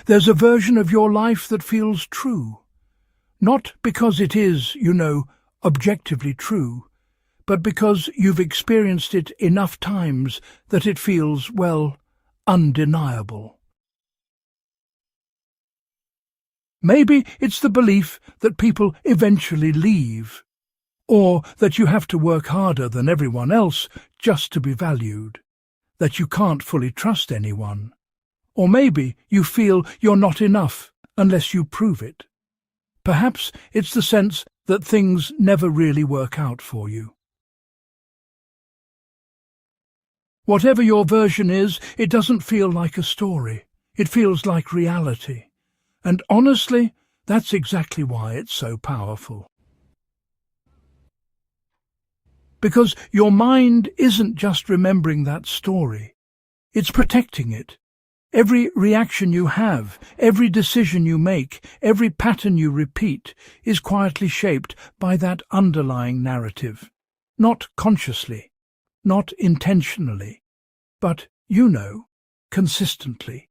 There's a version of your life that feels true. Not because it is, objectively true, but because you've experienced it enough times that it feels, undeniable. Maybe it's the belief that people eventually leave, or that you have to work harder than everyone else just to be valued, that you can't fully trust anyone. Or maybe you feel you're not enough unless you prove it. Perhaps it's the sense that things never really work out for you. Whatever your version is, it doesn't feel like a story. It feels like reality. And honestly, that's exactly why it's so powerful. Because your mind isn't just remembering that story. It's protecting it. Every reaction you have, every decision you make, every pattern you repeat is quietly shaped by that underlying narrative. Not consciously, not intentionally, but, consistently.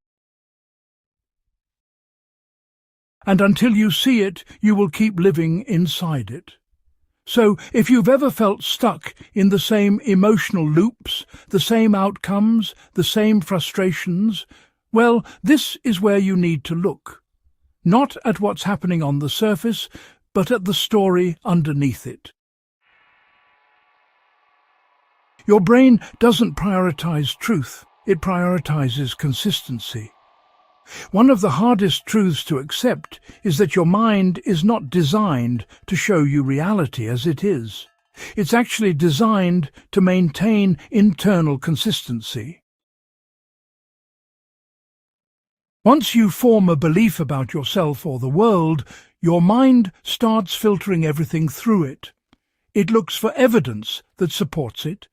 And until you see it, you will keep living inside it. So if you've ever felt stuck in the same emotional loops, the same outcomes, the same frustrations, this is where you need to look. Not at what's happening on the surface, but at the story underneath it. Your brain doesn't prioritize truth, it prioritizes consistency. One of the hardest truths to accept is that your mind is not designed to show you reality as it is. It's actually designed to maintain internal consistency. Once you form a belief about yourself or the world, your mind starts filtering everything through it. It looks for evidence that supports it.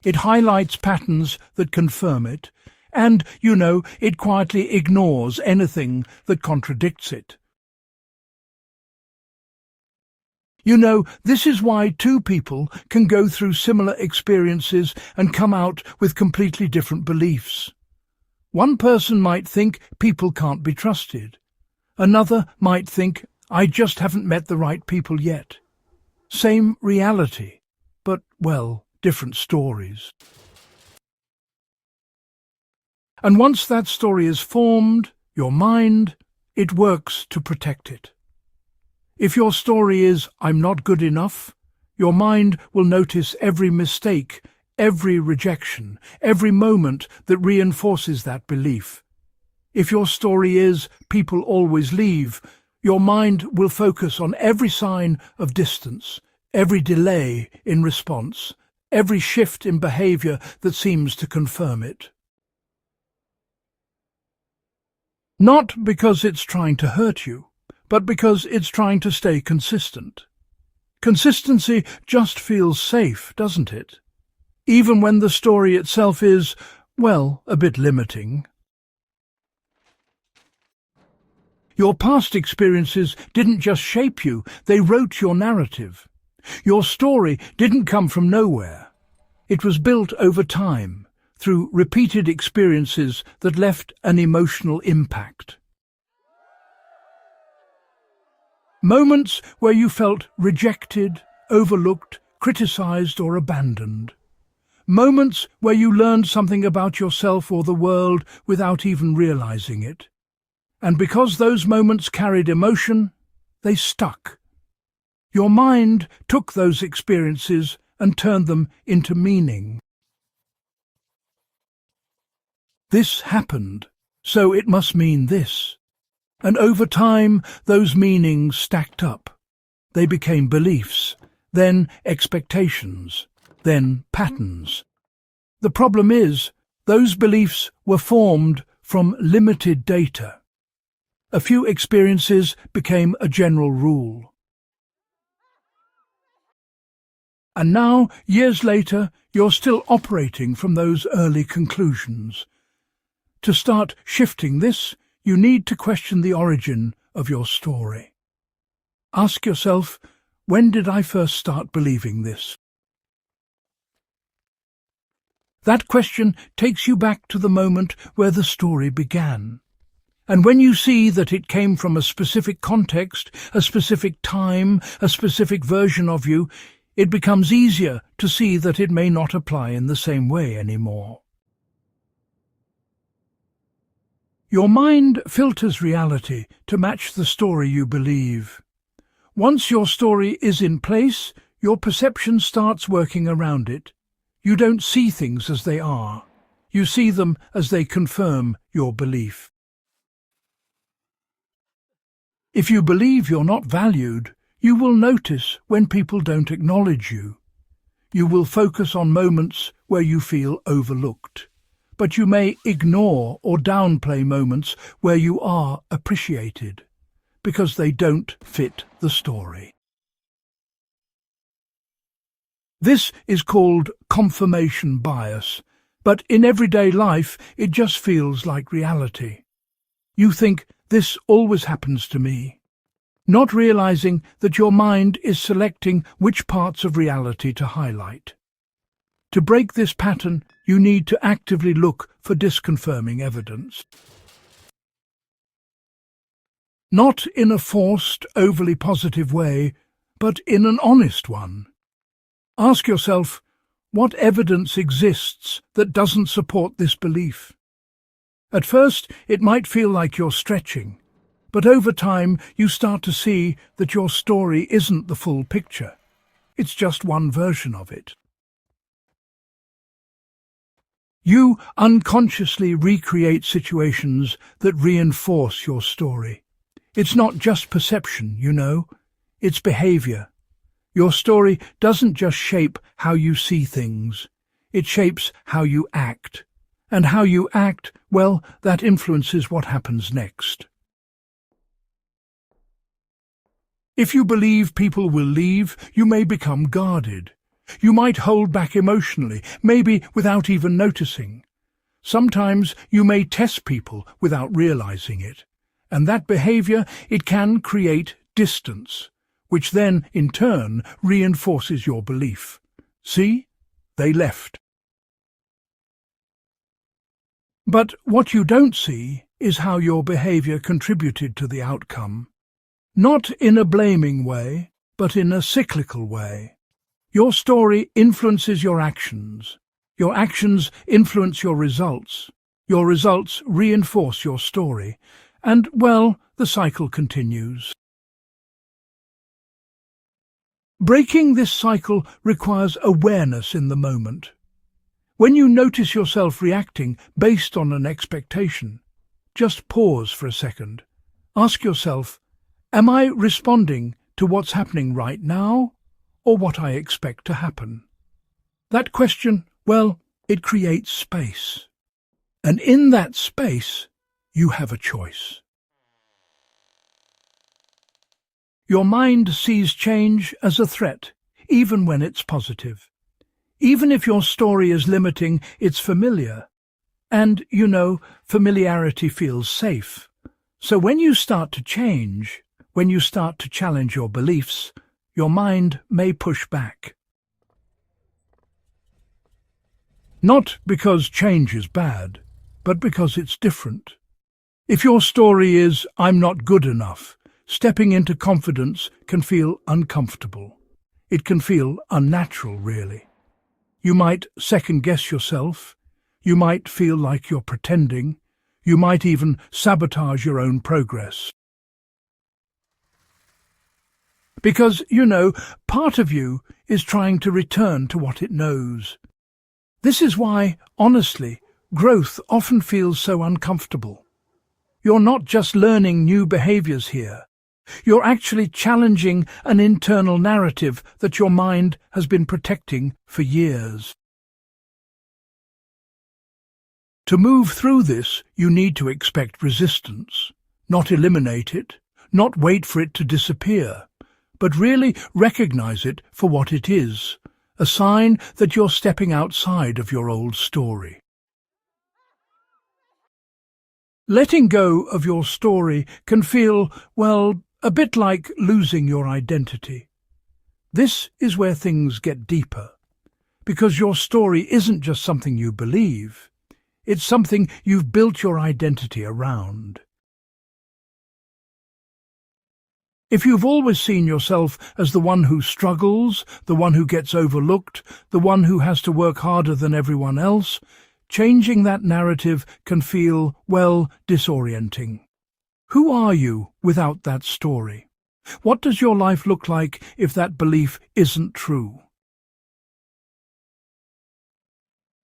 It highlights patterns that confirm it. And, it quietly ignores anything that contradicts it. This is why two people can go through similar experiences and come out with completely different beliefs. One person might think people can't be trusted. Another might think, I just haven't met the right people yet. Same reality, but, different stories. And once that story is formed, your mind, it works to protect it. If your story is, I'm not good enough, your mind will notice every mistake, every rejection, every moment that reinforces that belief. If your story is, people always leave, your mind will focus on every sign of distance, every delay in response, every shift in behavior that seems to confirm it. Not because it's trying to hurt you, but because it's trying to stay consistent. Consistency just feels safe, doesn't it? Even when the story itself is, a bit limiting. Your past experiences didn't just shape you, they wrote your narrative. Your story didn't come from nowhere. It was built over time, through repeated experiences that left an emotional impact. Moments where you felt rejected, overlooked, criticized or abandoned. Moments where you learned something about yourself or the world without even realizing it. And because those moments carried emotion, they stuck. Your mind took those experiences and turned them into meaning. This happened, so it must mean this. And over time, those meanings stacked up. They became beliefs, then expectations, then patterns. The problem is, those beliefs were formed from limited data. A few experiences became a general rule. And now, years later, you're still operating from those early conclusions. To start shifting this, you need to question the origin of your story. Ask yourself, when did I first start believing this? That question takes you back to the moment where the story began. And when you see that it came from a specific context, a specific time, a specific version of you, it becomes easier to see that it may not apply in the same way anymore. Your mind filters reality to match the story you believe. Once your story is in place, your perception starts working around it. You don't see things as they are. You see them as they confirm your belief. If you believe you're not valued, you will notice when people don't acknowledge you. You will focus on moments where you feel overlooked. But you may ignore or downplay moments where you are appreciated, because they don't fit the story. This is called confirmation bias, but in everyday life it just feels like reality. You think, this always happens to me, not realizing that your mind is selecting which parts of reality to highlight. To break this pattern, you need to actively look for disconfirming evidence. Not in a forced, overly positive way, but in an honest one. Ask yourself, what evidence exists that doesn't support this belief? At first, it might feel like you're stretching, but over time you start to see that your story isn't the full picture. It's just one version of it. You unconsciously recreate situations that reinforce your story. It's not just perception, you know, it's behavior. Your story doesn't just shape how you see things, it shapes how you act. And how you act, well, that influences what happens next. If you believe people will leave, you may become guarded. You might hold back emotionally, maybe without even noticing. Sometimes you may test people without realizing it, and that behavior, it can create distance, which then, in turn, reinforces your belief. See? They left. But what you don't see is how your behavior contributed to the outcome. Not in a blaming way, but in a cyclical way. Your story influences your actions. Your actions influence your results. Your results reinforce your story. And, well, the cycle continues. Breaking this cycle requires awareness in the moment. When you notice yourself reacting based on an expectation, just pause for a second. Ask yourself, am I responding to what's happening right now, or what I expect to happen? That question, well, it creates space. And in that space, you have a choice. Your mind sees change as a threat, even when it's positive. Even if your story is limiting, it's familiar. And, you know, familiarity feels safe. So when you start to change, when you start to challenge your beliefs, your mind may push back. Not because change is bad, but because it's different. If your story is, I'm not good enough, stepping into confidence can feel uncomfortable. It can feel unnatural, really. You might second-guess yourself. You might feel like you're pretending. You might even sabotage your own progress. Because, you know, part of you is trying to return to what it knows. This is why, honestly, growth often feels so uncomfortable. You're not just learning new behaviors here. You're actually challenging an internal narrative that your mind has been protecting for years. To move through this, you need to expect resistance, not eliminate it, not wait for it to disappear, but really recognize it for what it is, a sign that you're stepping outside of your old story. Letting go of your story can feel, well, a bit like losing your identity. This is where things get deeper, because your story isn't just something you believe, it's something you've built your identity around. If you've always seen yourself as the one who struggles, the one who gets overlooked, the one who has to work harder than everyone else, changing that narrative can feel, well, disorienting. Who are you without that story? What does your life look like if that belief isn't true?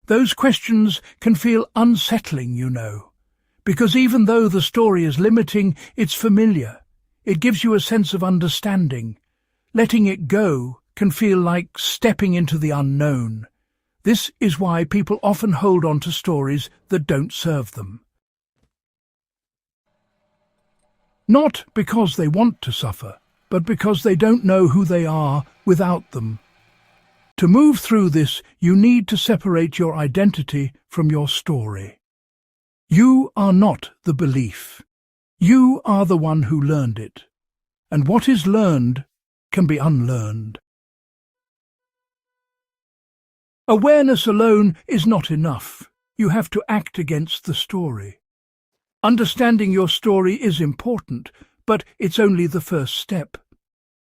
Those questions can feel unsettling, because even though the story is limiting, it's familiar. It gives you a sense of understanding. Letting it go can feel like stepping into the unknown. This is why people often hold on to stories that don't serve them. Not because they want to suffer, but because they don't know who they are without them. To move through this, you need to separate your identity from your story. You are not the belief. You are the one who learned it. And what is learned can be unlearned. Awareness alone is not enough. You have to act against the story. Understanding your story is important, but it's only the first step.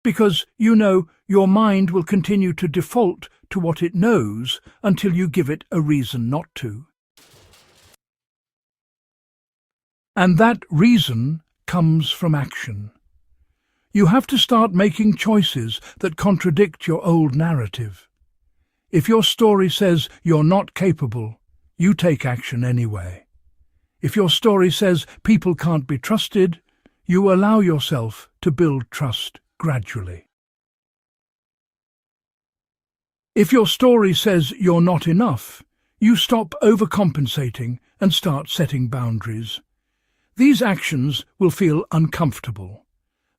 Because, your mind will continue to default to what it knows until you give it a reason not to. And that reason comes from action. You have to start making choices that contradict your old narrative. If your story says you're not capable, you take action anyway. If your story says people can't be trusted, you allow yourself to build trust gradually. If your story says you're not enough, you stop overcompensating and start setting boundaries. These actions will feel uncomfortable.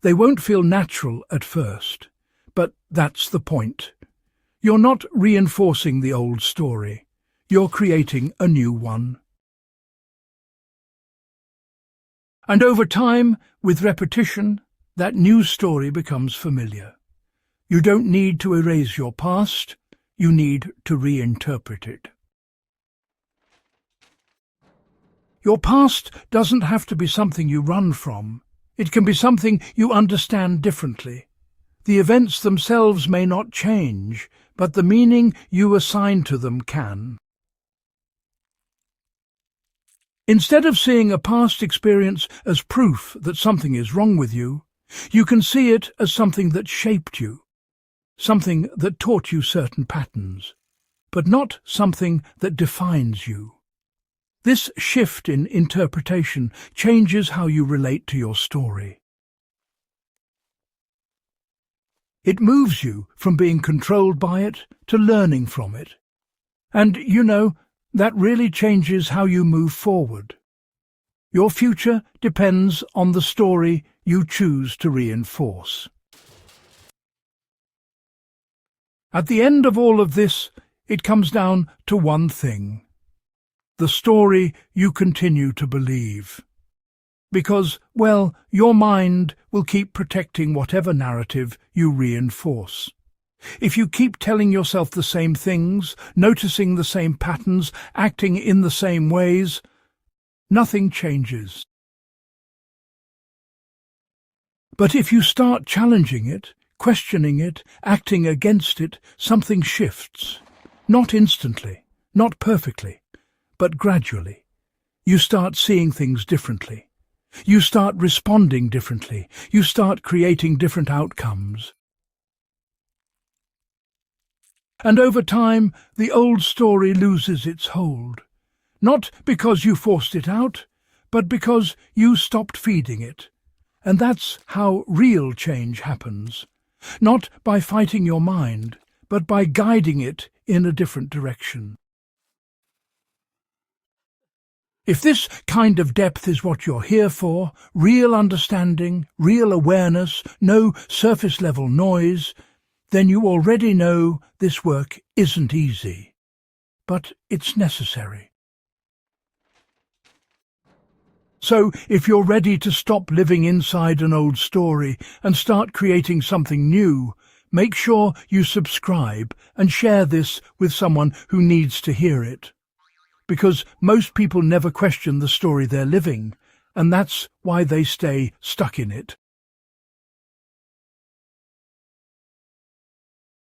They won't feel natural at first, but that's the point. You're not reinforcing the old story. You're creating a new one. And over time, with repetition, that new story becomes familiar. You don't need to erase your past, you need to reinterpret it. Your past doesn't have to be something you run from. It can be something you understand differently. The events themselves may not change, but the meaning you assign to them can. Instead of seeing a past experience as proof that something is wrong with you, you can see it as something that shaped you, something that taught you certain patterns, but not something that defines you. This shift in interpretation changes how you relate to your story. It moves you from being controlled by it to learning from it. And, that really changes how you move forward. Your future depends on the story you choose to reinforce. At the end of all of this, it comes down to one thing: the story you continue to believe. Because, your mind will keep protecting whatever narrative you reinforce. If you keep telling yourself the same things, noticing the same patterns, acting in the same ways, nothing changes. But if you start challenging it, questioning it, acting against it, something shifts. Not instantly, not perfectly, but gradually. You start seeing things differently. You start responding differently. You start creating different outcomes. And over time, the old story loses its hold. Not because you forced it out, but because you stopped feeding it. And that's how real change happens. Not by fighting your mind, but by guiding it in a different direction. If this kind of depth is what you're here for, real understanding, real awareness, no surface-level noise, then you already know this work isn't easy, but it's necessary. So, if you're ready to stop living inside an old story and start creating something new, make sure you subscribe and share this with someone who needs to hear it. Because most people never question the story they're living, and that's why they stay stuck in it.